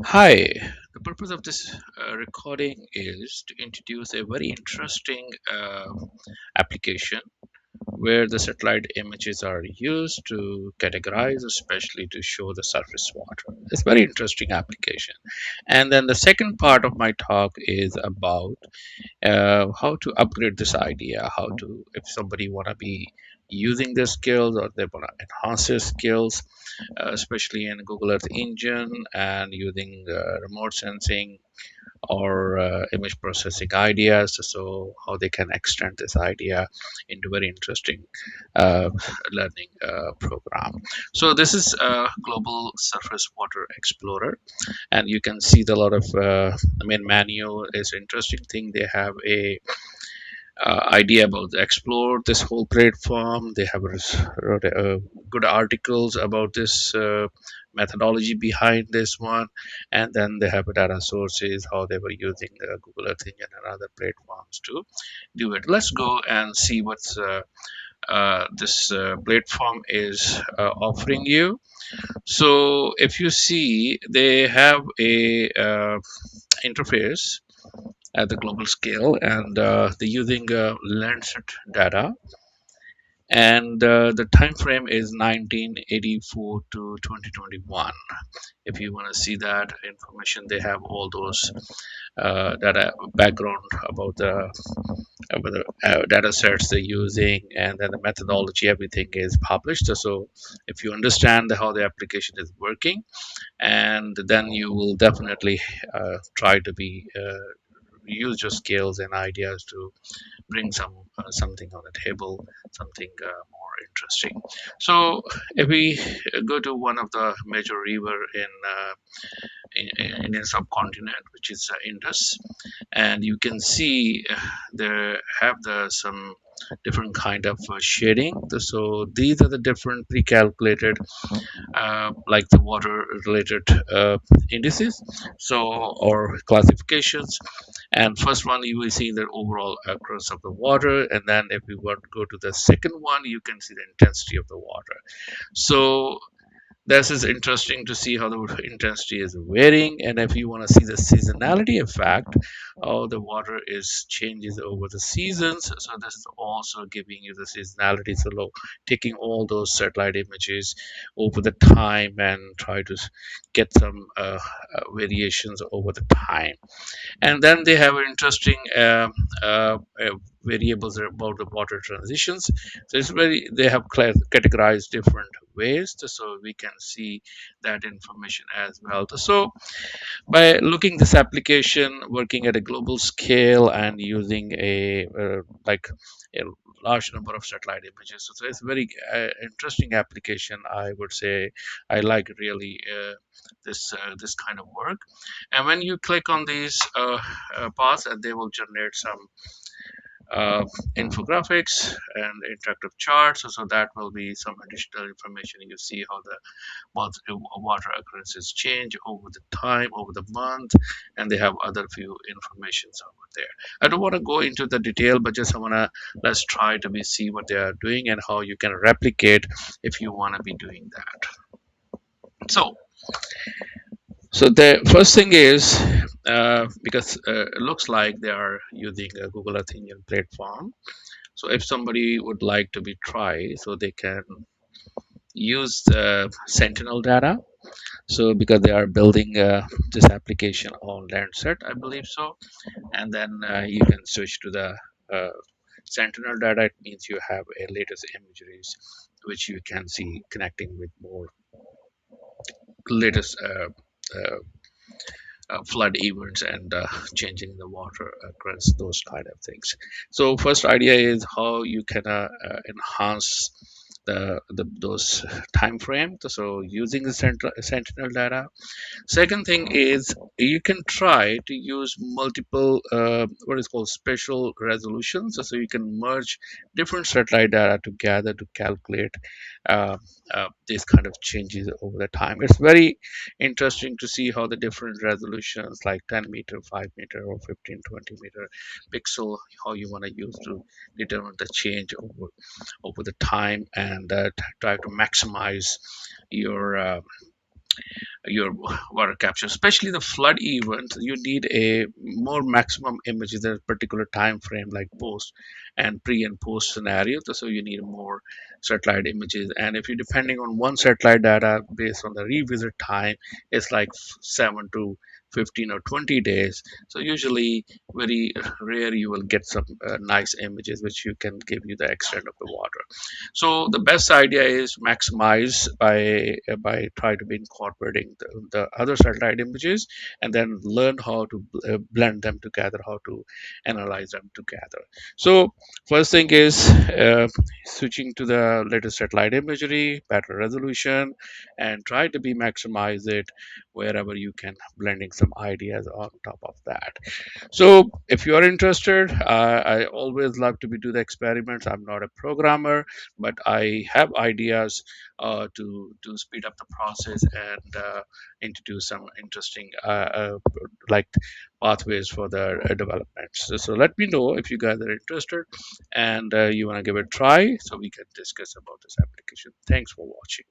Hi, the purpose of this recording is to introduce a very interesting application where the satellite images are used to categorize, especially to show the surface water. It's very interesting application. And then the second part of my talk is about how to upgrade this idea, how to, if somebody want to be using their skills or they want to enhance their skills, especially in Google Earth Engine and using remote sensing or image processing ideas. So how they can extend this idea into very interesting uh, learning program. So this is a global surface water explorer, and you can see the lot of I mean manual is interesting thing. They have a idea about the explore this whole platform. They have wrote good articles about this methodology behind this one, and then they have data sources how they were using Google Earth Engine and other platforms to do it. Let's go and see what's this platform is offering you. So if you see, they have a interface at the global scale, and they're using Landsat data, and the time frame is 1984 to 2021. If you want to see that information, they have all those data background about the data sets they're using, and then the methodology, everything is published. So if you understand how the application is working, and then you will definitely try to be use your skills and ideas to bring something on the table, something more interesting. So if we go to one of the major river in a subcontinent, which is Indus, and you can see they have some different kind of shading. So these are the different pre-calculated like the water related indices, so or classifications. And first one, you will see the overall across of the water, and then if we want to go to the second one, you can see the intensity of the water. So this is interesting to see how the intensity is varying, and if you want to see the seasonality effect, how the water is changes over the seasons. So this is also giving you the seasonality. So taking all those satellite images over the time and try to get some variations over the time. And then they have interesting variables about the water transitions. So it's very, they have categorized different ways, so we can see that information as well. So by looking this application working at a global scale and using a like a large number of satellite images, so it's very interesting application, I would say. I like really this kind of work. And when you click on these paths, and they will generate some uh, infographics and interactive charts. So that will be some additional information. You see how the water occurrences change over the time, over the month, and they have other few informations over there. I don't want to go into the detail, but just I want to, let's try to be see what they are doing and how you can replicate if you want to be doing that. So so the first thing is, because it looks like they are using a Google Earth Engine platform. So if somebody would like to be try, so they can use the Sentinel data. So because they are building this application on Landsat, I believe so, and then you can switch to the uh, Sentinel data. It means you have a latest imageries, which you can see connecting with more latest flood events and changing the water across those kind of things. So first idea is how you can enhance those time frame. So using the sentinel data. Second thing is you can try to use multiple what is called spatial resolutions. So you can merge different satellite data together to calculate uh, these kind of changes over the time. It's very interesting to see how the different resolutions like 10 meter, 5 meter, or 15, 20 meter pixel, how you want to use to determine the change over the time, and try to maximize your your water capture, especially the flood event. You need a more maximum images at a particular time frame, like post and pre and post scenario. So you need more satellite images, and if you're depending on one satellite data based on the revisit time, it's like 7 to 15 or 20 days. So usually very rare you will get some nice images which you can give you the extent of the water. So the best idea is maximize by try to be incorporating the other satellite images, and then learn how to blend them together, how to analyze them together. So first thing is switching to the latest satellite imagery, better resolution, and try to be maximize it wherever you can, blending some ideas on top of that. So if you are interested, I always love to be do the experiments. I'm not a programmer, but I have ideas to speed up the process and introduce some interesting like pathways for the developments. So let me know if you guys are interested and you want to give it a try, so we can discuss about this application. Thanks for watching.